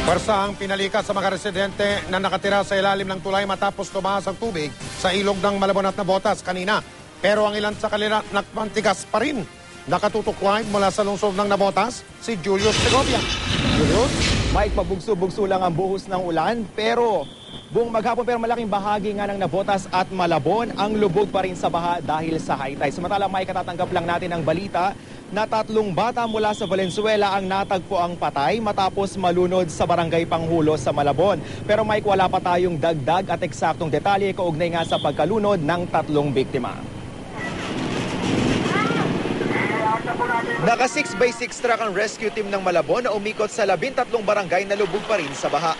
Puwersahang pinalikas sa mga residente na nakatira sa ilalim ng tulay matapos tumaas ang tubig sa ilog ng Malabon at Navotas kanina. Pero ang ilan sa kanila nagpantigas pa rin. Nakatutok live mula sa lungsod ng Navotas, si Julius Segovia. Julius? Mike, pabugso-bugso lang ang buhos ng ulan, pero buong maghapon pero malaking bahagi nga ng Navotas at Malabon ang lubog pa rin sa baha dahil sa high tide. Samantala, Mike, katatanggap lang natin ang balita na 3 bata mula sa Valenzuela ang natagpo ang patay matapos malunod sa barangay Panghulo sa Malabon. Pero Mike, wala pa tayong dagdag at eksaktong detalye kaugnay nga sa pagkalunod ng 3 biktima. Naka 6x6 truck ang rescue team ng Malabon na umikot sa 13 barangay na lubog pa rin sa baha.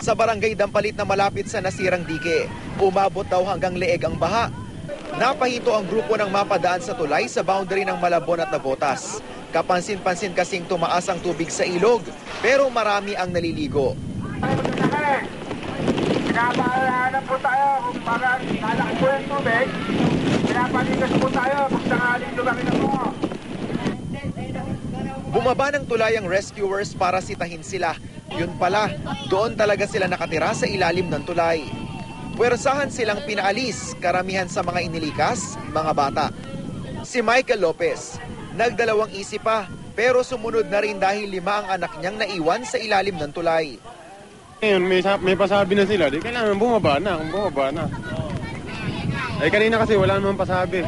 Sa barangay Dampalit na malapit sa nasirang dike, umabot daw hanggang leeg ang baha. Napahinto ang grupo ng mapadaan sa tulay sa boundary ng Malabon at Navotas. Kapansin-pansin kasing tumaas ang tubig sa ilog, pero marami ang naliligo. Pinapaalanan po tayo kung parang lalaki po yung tubig. Pinapaligas po tayo kung sangaling lumaki na po. Bumaba ng tulay ang rescuers para sitahin sila. Yun pala, doon talaga sila nakatira sa ilalim ng tulay. Puwersahan silang pinaalis, karamihan sa mga inilikas, mga bata. Si Michael Lopez, nagdalawang isip pa, pero sumunod na rin dahil 5 ang anak niyang naiwan sa ilalim ng tulay. Ngayon, may pasabi na sila, di kailangan bumaba na. Eh kanina kasi wala namang pasabi.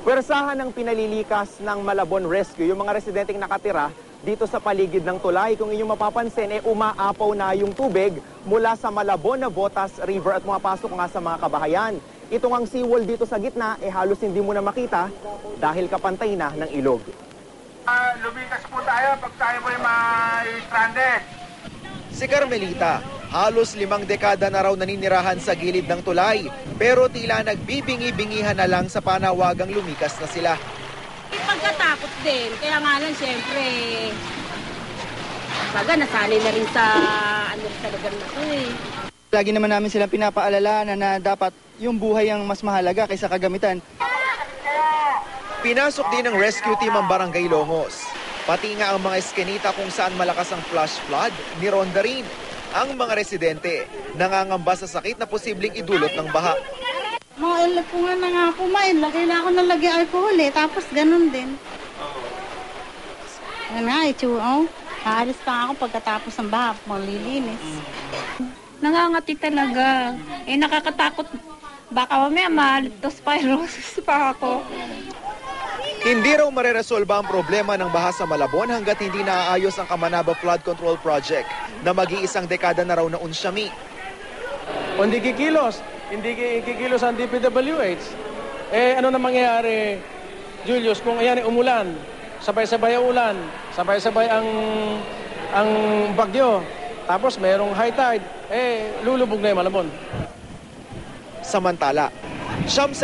Puwersahan ng pinalilikas ng Malabon Rescue yung mga residenteng nakatira dito sa paligid ng tulay. Kung inyong mapapansin, umaapaw na yung tubig mula sa Malabon, Navotas River at pumapasok nga sa mga kabahayan. Ito ang seawall dito sa gitna, halos hindi mo na makita dahil kapantay na ng ilog. Lumikas po tayo pag tayo po yung stranded. Si Carmelita, halos 5 dekada na raw naninirahan sa gilid ng tulay, pero tila nagbibingi-bingihan na lang sa panawagang lumikas na sila. Pagkatakot din, kaya nga lang siyempre, baga nasanay na rin sa lugar na to eh. Lagi naman namin silang pinapaalala na dapat yung buhay ang mas mahalaga kaysa kagamitan. Pinasok din ng rescue team ang Barangay Longos. Pati nga ang mga eskinita kung saan malakas ang flash flood, nironda rin. Ang mga residente nangangamba sa sakit na posibleng idulot ng baha. Mga ilag ko nga na nga po, kailangan ko nalagyan alcohol tapos ganun din. Yan nga, haalis pa ako pagkatapos ng baha, malilinis. Nangangati talaga. Nakakatakot. Baka mamaya ma-leptospirosis pa ako. Hindi raw mareresolba ang problema ng baha sa Malabon hanggat hindi naaayos ang Kamanaba Flood Control Project na mag-iisang dekada na raw na unsyami. Kung hindi kikilos ang DPWH, ano na mangyayari, Julius, kung ayan umulan, sabay-sabay ang ulan, sabay-sabay ang bagyo, tapos mayroong high tide, lulubog na yung Malabon. Samantala, 14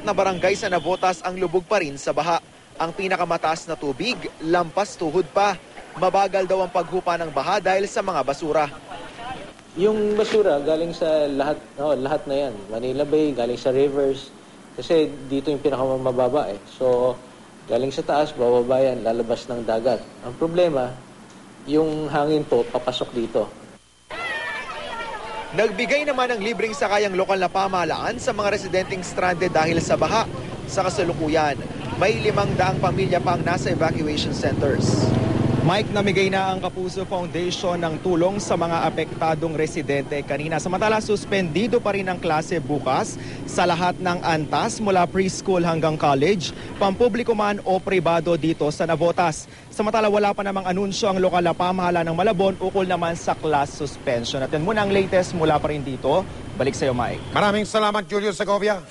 na barangay sa Navotas ang lubog pa rin sa baha. Ang pinakamataas na tubig, lampas tuhod pa. Mabagal daw ang paghupa ng baha dahil sa mga basura. Yung basura galing sa lahat na yan. Manila Bay, galing sa rivers. Kasi dito yung pinakamababa So, galing sa taas, bababa yan, lalabas ng dagat. Ang problema, yung hangin po, papasok dito. Nagbigay naman ng libreng sakayang lokal na pamahalaan sa mga residenteng stranded dahil sa baha. Sa kasalukuyan, may 500 pamilya pa ang nasa evacuation centers. Mike, namigay na ang Kapuso Foundation ng tulong sa mga apektadong residente kanina. Samantala, suspendido pa rin ang klase bukas sa lahat ng antas mula preschool hanggang college, pampubliko man o pribado dito sa Navotas. Samantala, wala pa namang anunsyo ang lokal na pamahalaan ng Malabon ukol naman sa class suspension. At yan muna ang latest mula pa rin dito. Balik sa iyo, Mike. Maraming salamat, Julius Segovia.